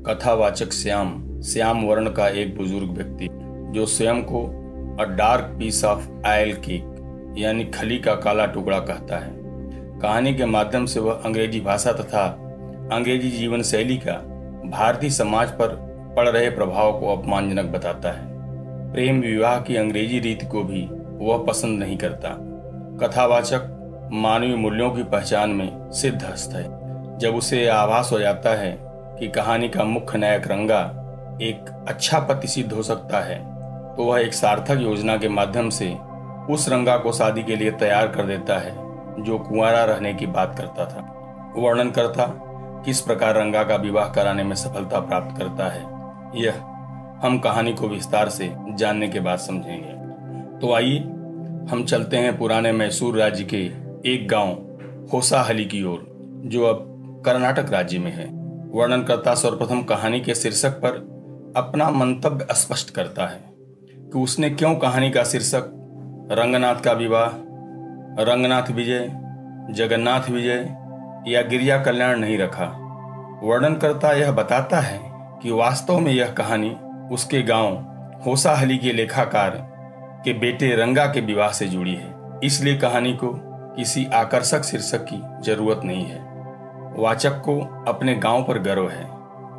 कथावाचक श्याम श्याम वर्ण का एक बुजुर्ग व्यक्ति जो स्वयं को a dark piece of oil cake यानी खली का काला टुकड़ा कहता है। कहानी के माध्यम से वह अंग्रेजी भाषा तथा अंग्रेजी जीवन शैली का भारतीय समाज पर पड़ रहे प्रभाव को अपमानजनक बताता है। प्रेम विवाह की अंग्रेजी रीति को भी वह पसंद नहीं करता। कथावाचक मानवीय मूल्यों की पहचान में सिद्धहस्त है। जब उसे आभास हो जाता है कि कहानी का मुख्य नायक रंगा एक अच्छा पति सिद्ध हो सकता है, तो वह एक सार्थक योजना के माध्यम से उस रंगा को शादी के लिए तैयार कर देता है जो कुंवारा रहने की बात करता था। वर्णन करता किस प्रकार रंगा का विवाह कराने में सफलता प्राप्त करता है, यह हम कहानी को विस्तार से जानने के बाद समझेंगे। तो आइए हम चलते हैं पुराने मैसूर राज्य के एक गांव होसाहली की ओर, जो अब कर्नाटक राज्य में है। वर्णनकर्ता सर्वप्रथम कहानी के शीर्षक पर अपना मंतव्य स्पष्ट करता है कि उसने क्यों कहानी का शीर्षक रंगनाथ का विवाह, रंगनाथ विजय, जगन्नाथ विजय या गिरिजा कल्याण नहीं रखा। वर्णनकर्ता यह बताता है कि वास्तव में यह कहानी उसके गांव होसाहली के लेखाकार के बेटे रंगा के विवाह से जुड़ी है। इसलिए कहानी को किसी आकर्षक शीर्षक की जरूरत नहीं है। वाचक को अपने गांव पर गर्व है।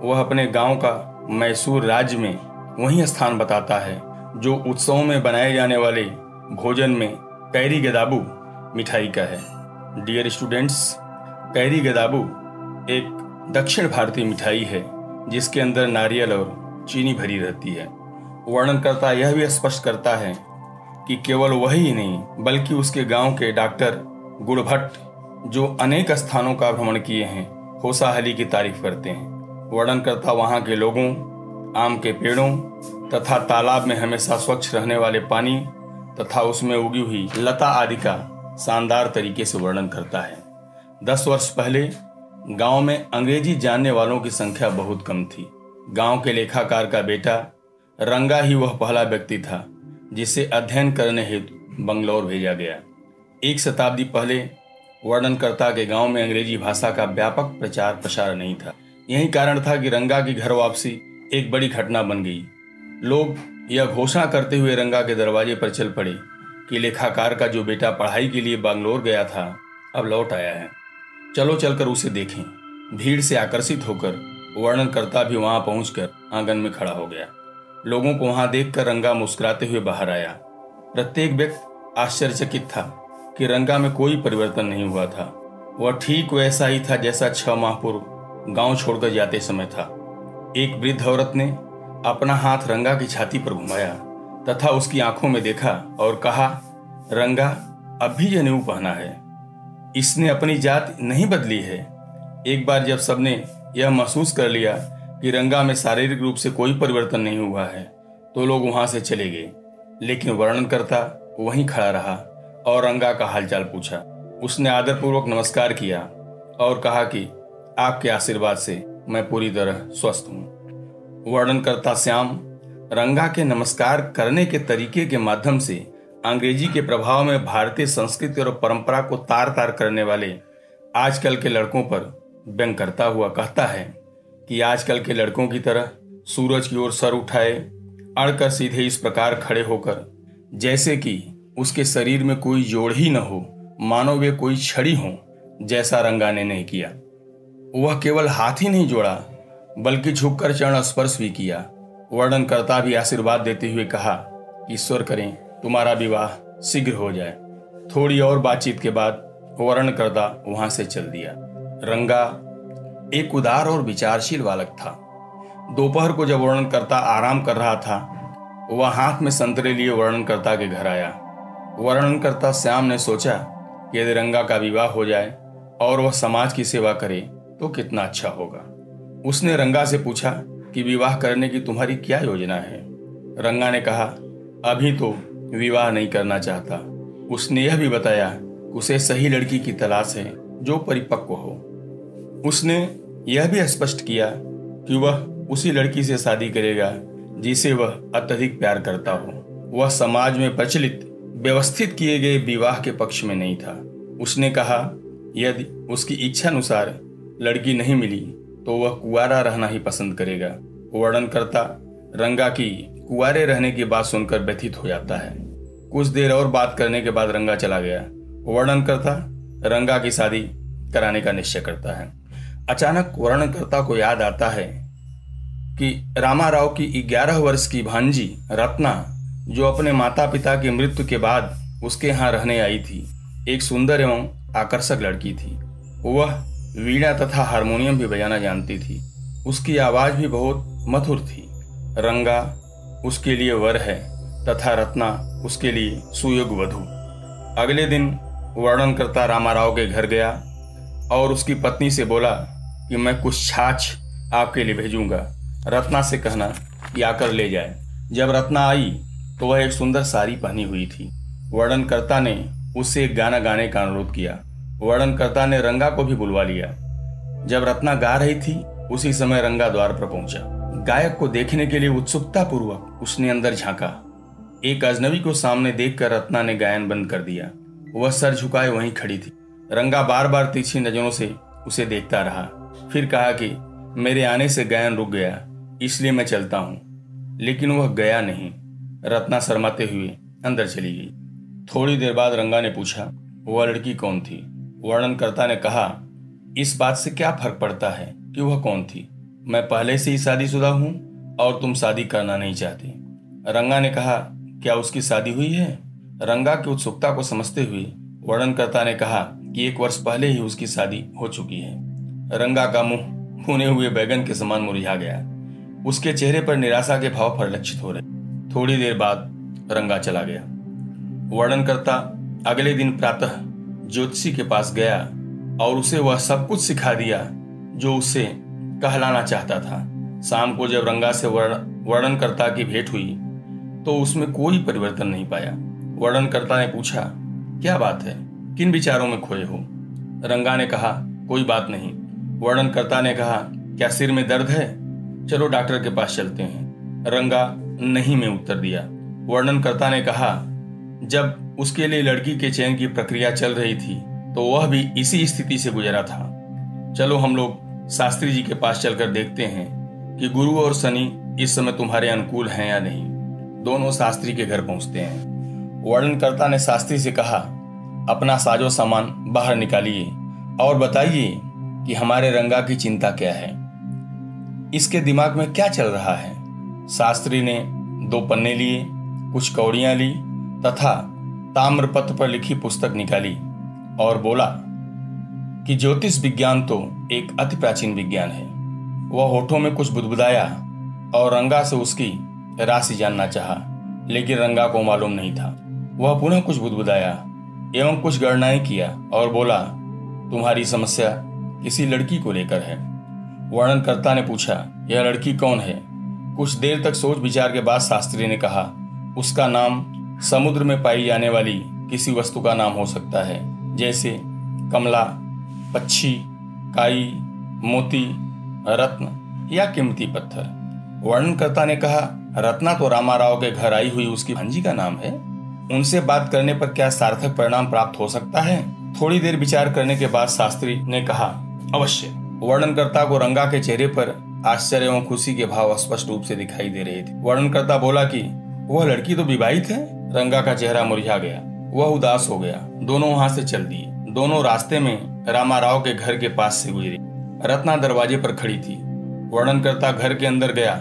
वह अपने गांव का मैसूर राज्य में वही स्थान बताता है जो उत्सवों में बनाए जाने वाले भोजन में कैरी गदाबू मिठाई का है। डियर स्टूडेंट्स, कैरी गदाबू एक दक्षिण भारतीय मिठाई है जिसके अंदर नारियल और चीनी भरी रहती है। वर्णनकर्ता यह भी स्पष्ट करता है कि केवल वही ही नहीं बल्कि उसके गांव के डॉक्टर गुड़भट्ट, जो अनेक स्थानों का भ्रमण किए हैं, होसाहली की तारीफ करते हैं। वर्णनकर्ता वहां के लोगों, आम के पेड़ों तथा तालाब में हमेशा स्वच्छ रहने वाले पानी तथा उसमें उगी हुई लता आदि का शानदार तरीके से वर्णन करता है। 10 वर्ष पहले गांव में अंग्रेजी जानने वालों की संख्या बहुत कम थी। गांव के लेखाकार का बेटा रंगा ही वह पहला व्यक्ति था जिसे अध्ययन करने हेतु बंगलौर भेजा गया। 1 शताब्दी पहले वर्णनकर्ता के गांव में अंग्रेजी भाषा का व्यापक प्रचार प्रसार नहीं था। यही कारण था कि रंगा की घर वापसी एक बड़ी घटना बन गई। लोग यह घोषणा करते हुए रंगा के दरवाजे पर चल पड़े कि लेखाकार का जो बेटा पढ़ाई के लिए बंगलौर गया था अब लौट आया है, चलो चलकर उसे देखें। भीड़ से आकर्षित होकर वर्णनकर्ता भी वहां पहुंचकर आंगन में खड़ा हो गया। लोगों को वहां देखकर रंगा मुस्कुराते हुए बाहर आया। प्रत्येक व्यक्ति आश्चर्यचकित था कि रंगा में कोई परिवर्तन नहीं हुआ था। वह ठीक वैसा ही था जैसा 6 माह पूर्व गांव छोड़कर जाते समय था। एक वृद्ध औरत ने अपना हाथ रंगा की छाती पर घुमाया तथा उसकी आंखों में देखा और कहा, रंगा अब भी जनेऊ पहना है, इसने अपनी जात नहीं बदली है। एक बार जब सबने यह महसूस कर लिया कि रंगा में शारीरिक रूप से कोई परिवर्तन नहीं हुआ है तो लोग वहां से चले गए, लेकिन वर्णनकर्ता वहीं खड़ा रहा और रंगा का हालचाल पूछा। उसने आदरपूर्वक नमस्कार किया और कहा कि आपके आशीर्वाद से मैं पूरी तरह स्वस्थ हूँ। वर्णनकर्ता श्याम रंगा के नमस्कार करने के तरीके के माध्यम से अंग्रेजी के प्रभाव में भारतीय संस्कृति और परंपरा को तार तार करने वाले आजकल के लड़कों पर व्यंग करता हुआ कहता है कि आजकल के लड़कों की तरह सूरज की ओर सर उठाए अड़कर सीधे इस प्रकार खड़े होकर जैसे कि उसके शरीर में कोई जोड़ ही न हो, मानो वे कोई छड़ी हो, जैसा रंगा ने नहीं किया। वह केवल हाथ ही नहीं जोड़ा बल्कि झुककर चरण स्पर्श भी किया। वर्णनकर्ता भी आशीर्वाद देते हुए कहा, ईश्वर करें तुम्हारा विवाह शीघ्र हो जाए। थोड़ी और बातचीत के बाद वर्णनकर्ता वहां से चल दिया। रंगा एक उदार और विचारशील बालक था। दोपहर को जब वर्णनकर्ता आराम कर रहा था, वह हाथ में संतरे लिए वर्णनकर्ता के घर आया। वर्णनकर्ता श्याम ने सोचा कि यदि रंगा का विवाह हो जाए और वह समाज की सेवा करे तो कितना अच्छा होगा। उसने रंगा से पूछा कि विवाह करने की तुम्हारी क्या योजना है। रंगा ने कहा, अभी तो विवाह नहीं करना चाहता। उसने यह भी बताया कि उसे सही लड़की की तलाश है जो परिपक्व हो। उसने यह भी स्पष्ट किया कि वह उसी लड़की से शादी करेगा जिसे वह अत्यधिक प्यार करता हो। वह समाज में प्रचलित व्यवस्थित किए गए विवाह के पक्ष में नहीं था। उसने कहा, यदि उसकी इच्छा अनुसार लड़की नहीं मिली तो वह कुंवारा रहना ही पसंद करेगा। वर्णनकर्ता रंगा की कुंवारे रहने की बात सुनकर व्यथित हो जाता है। कुछ देर और बात करने के बाद रंगा चला गया। वर्णनकर्ता रंगा की शादी कराने का निश्चय करता है। अचानक वर्णनकर्ता को याद आता है कि रामाराव की 11 वर्ष की भांजी रत्ना, जो अपने माता पिता की मृत्यु के बाद उसके यहाँ रहने आई थी, एक सुंदर एवं आकर्षक लड़की थी। वह वीणा तथा हारमोनियम भी बजाना जानती थी। उसकी आवाज भी बहुत मधुर थी। रंगा उसके लिए वर है तथा रत्ना उसके लिए सुयोग वधू। अगले दिन वर्णनकर्ता रामाराव के घर गया और उसकी पत्नी से बोला कि मैं कुछ छाछ आपके लिए भेजूंगा, रत्ना से कहना कि आकर ले जाए। जब रत्ना आई तो वह एक सुंदर साड़ी पहनी हुई थी। वर्णनकर्ता ने उससे एक गाना गाने का अनुरोध किया। वर्णनकर्ता ने रंगा को भी बुलवा लिया। जब रत्ना गा रही थी उसी समय रंगा द्वार पर पहुंचा। गायक को देखने के लिए उत्सुकता पूर्वक उसने अंदर झांका। एक अजनबी को सामने देखकर रत्ना ने गायन बंद कर दिया। वह सर झुकाए वहीं खड़ी थी। रंगा बार बार तिरछी नजरों से उसे देखता रहा। फिर कहा कि मेरे आने से गायन रुक गया, इसलिए मैं चलता हूँ। लेकिन वह गया नहीं। रत्ना शर्माते हुए अंदर चली गई। थोड़ी देर बाद रंगा ने पूछा, वह लड़की कौन थी? वर्णनकर्ता ने कहा, इस बात से क्या फर्क पड़ता है कि वह कौन थी? मैं पहले से ही शादीशुदा हूँ और तुम शादी करना नहीं चाहती। रंगा ने कहा, क्या उसकी शादी हुई है? रंगा की उत्सुकता को समझते हुए वर्णनकर्ता ने कहा कि 1 वर्ष पहले ही उसकी शादी हो चुकी है। रंगा का मुंह भुने हुए बैगन के समान मुरझा गया। उसके चेहरे पर निराशा के भाव परिलक्षित हो रहे। थोड़ी देर बाद रंगा चला गया। वर्णनकर्ता अगले दिन प्रातः ज्योतिषी के पास गया और उसे वह सब कुछ सिखा दिया जो उससे कहलाना चाहता था। शाम को जब रंगा से वर्णनकर्ता की भेंट हुई तो उसमें कोई परिवर्तन नहीं पाया। वर्णनकर्ता ने पूछा, क्या बात है, किन विचारों में खोए हो? रंगा ने कहा, कोई बात नहीं। वर्णनकर्ता ने कहा, क्या सिर में दर्द है? चलो डॉक्टर के पास चलते हैं। रंगा नहीं में उत्तर दिया। वर्णनकर्ता ने कहा, जब उसके लिए लड़की के चयन की प्रक्रिया चल रही थी तो वह भी इसी स्थिति से गुजरा था। चलो हम लोग शास्त्री जी के पास चलकर देखते हैं कि गुरु और शनि इस समय तुम्हारे अनुकूल हैं या नहीं। दोनों शास्त्री के घर पहुंचते हैं। वर्णनकर्ता ने शास्त्री से कहा, अपना साजो सामान बाहर निकालिए और बताइए कि हमारे रंगा की चिंता क्या है, इसके दिमाग में क्या चल रहा है। शास्त्री ने 2 पन्ने लिए, कुछ कौड़ियां ली तथा ताम्रपत्र पर लिखी पुस्तक निकाली और बोला कि ज्योतिष विज्ञान तो एक अति प्राचीन विज्ञान है। वह होठों में कुछ बुदबुदाया और रंगा से उसकी राशि जानना चाहा, लेकिन रंगा को मालूम नहीं था। वह पुनः कुछ बुदबुदाया एवं कुछ गणनाएं किया और बोला, तुम्हारी समस्या किसी लड़की को लेकर है। वर्णनकर्ता ने पूछा, यह लड़की कौन है? कुछ देर तक सोच विचार के बाद शास्त्री ने कहा, उसका नाम समुद्र में पाई जाने वाली किसी वस्तु का नाम हो सकता है, जैसे कमला, पक्षी, काई, मोती, रत्न या कीमती पत्थर। वर्णनकर्ता ने कहा, रत्ना तो रामाराव के घर आई हुई उसकी भांजी का नाम है। उनसे बात करने पर क्या सार्थक परिणाम प्राप्त हो सकता है? थोड़ी देर विचार करने के बाद शास्त्री ने कहा, अवश्य। वर्णनकर्ता को रंगा के चेहरे पर आश्चर्य एवं खुशी के भाव स्पष्ट रूप से दिखाई दे रहे थे। वर्णनकर्ता बोला कि वह लड़की तो विवाहित है। रंगा का चेहरा मुरझा गया। वह उदास हो गया। दोनों वहां से चल दिए। दोनों रास्ते में रामाराव के घर के पास से गुजरे। रत्ना दरवाजे पर खड़ी थी। वर्णनकर्ता घर के अंदर गया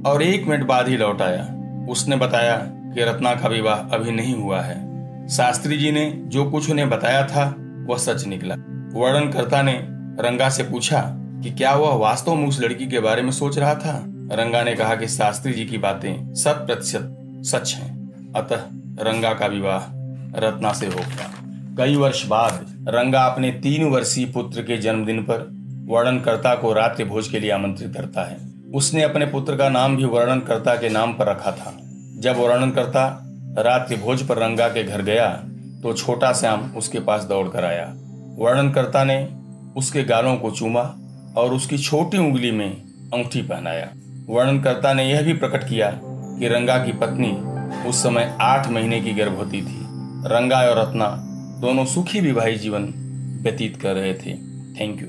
और 1 मिनट बाद ही लौट आया। उसने बताया कि रत्ना का विवाह अभी नहीं हुआ है। शास्त्री जी ने जो कुछ उन्हें बताया था वह सच निकला। वर्णनकर्ता ने रंगा से पूछा कि क्या वह वास्तव में उस लड़की के बारे में सोच रहा था। रंगा ने कहा कि शास्त्री जी की बातें 100% सच हैं। अतः रंगा का विवाह रत्ना से होगा। कई वर्ष बाद रंगा अपने 3 वर्षीय पुत्र के जन्मदिन पर वर्णनकर्ता को रात्रि भोज के लिए आमंत्रित करता है। उसने अपने पुत्र का नाम भी वर्णनकर्ता के नाम पर रखा था। जब वर्णनकर्ता रात्रि भोज पर रंगा के घर गया तो छोटा श्याम उसके पास दौड़ कर आया। वर्णनकर्ता ने उसके गालों को चूमा और उसकी छोटी उंगली में अंगूठी पहनाया। वर्णनकर्ता ने यह भी प्रकट किया कि रंगा की पत्नी उस समय 8 महीने की गर्भवती थी। रंगा और रत्ना दोनों सुखी विवाहित जीवन व्यतीत कर रहे थे। Thank you.